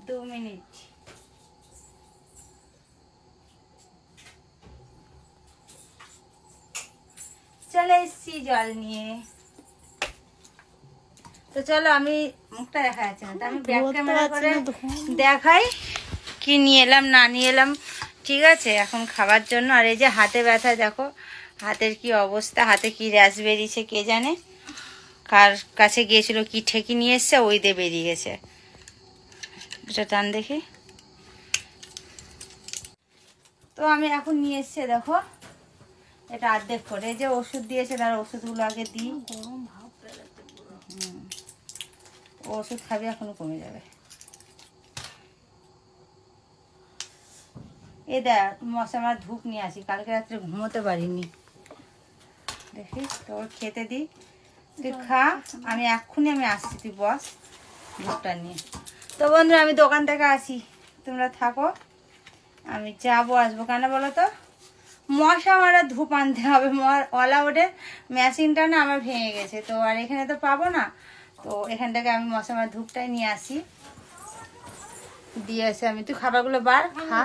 2 minute. চলে এসছি জল নিয়ে। তো চলো আমি মুখটা দেখা যাচ্ছে না, আমি ব্যাক ক্যামেরা করে দেখাই কি নিয়ে এলাম না নিয়ে এলাম। ঠিক আছে, এখন খাবার জন্য। আর এই যে হাতে ব্যথা, দেখো হাতের কি অবস্থা, হাতে কি র্যাশ বেরিয়েছে কে জানে, কার কাছে গিয়েছিল কি ঠেকি নিয়ে এসছে, ওই দিয়ে বেরিয়ে গেছে। এটা টান দেখি। তো আমি এখন নিয়ে এসছি, দেখো এটা অর্ধেক করে। এই যে ওষুধ দিয়েছে, তার ওষুধগুলো আগে দিই। ওষুধ খাবি, এখনো কমে যাবে। এই দেখ মশা আমার ধূপ নিয়ে আসি, কালকে রাত্রে ঘুমোতে পারিনি। দেখি তোর খেতে দিই, তুই খা, আমি এক্ষুনি আসছি, তুই বস ধূপটা নিয়ে। তো বন্ধুরা আমি দোকান থেকে আসি, তোমরা থাকো, আমি যাবো আসবো। কেন বলো তো, মশা মারা ধূপ আনতে হবে। অল আউটের মেশিনটা না আমার ভেঙে গেছে, তো আর এখানে তো পাবো না। তো এখান থেকে আমি মশা মারা ধূপটাই নিয়ে আসি, দিয়ে এসে আমি, তুই খাবারগুলো বার খা,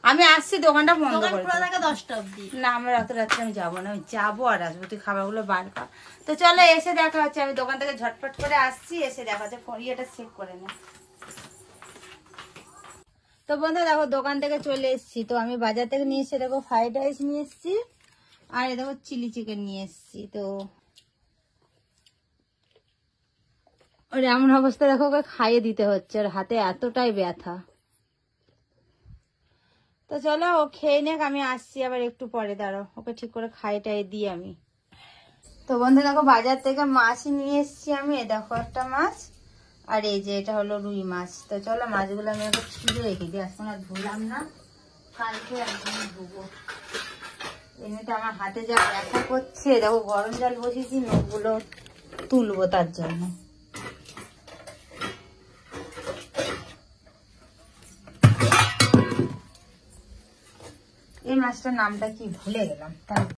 আমি আসছি, দোকানটা বন্ধ করে 10টা অবধি। না আমার অত রাত্রে আমি যাবো না, আমি যাবো আর আসবো, তুই খাবারগুলো বার কর। তো চলো এসে দেখা হচ্ছে, আমি দোকান থেকে ঝটপট করে আসছি, এসে দেখা হচ্ছে। ইয়েটা চেক করে না। তো বন্ধু দেখো দোকান থেকে চলে এসেছি। তো আমি বাজার থেকে নিয়ে এসে দেখো ফ্রাইড রাইস নিয়ে এসেছি, আর এ দেখো চিলি চিকেন নিয়ে এসেছি। তো ওর এমন অবস্থা দেখো, ওকে খাইয়ে দিতে হচ্ছে, আর হাতে এতটাই ব্যথা। তো চলো ও খেয়ে নেক, আমি আসছি আবার একটু পরে, দাঁড়াও ওকে ঠিক করে খাইয়ে টাইয়ে দিই আমি। তো বন্ধু দেখো বাজার থেকে মাছ নিয়ে এসেছি আমি, দেখো একটা মাছ, আর এই যে এটা হলো রুই মাছ। তো চলো মাছগুলো আমি এখন ছিঁড়ে রেখে দিই, এখন আর ধুলাম না, কালকে একদম ধুবো। এমনিতে আমার হাতে যা ব্যথা করছে, দেখো গরম জল বসিয়েছি নখগুলো তুলবো তার জন্য। এই মাছটার নামটা কি ভুলে গেলাম।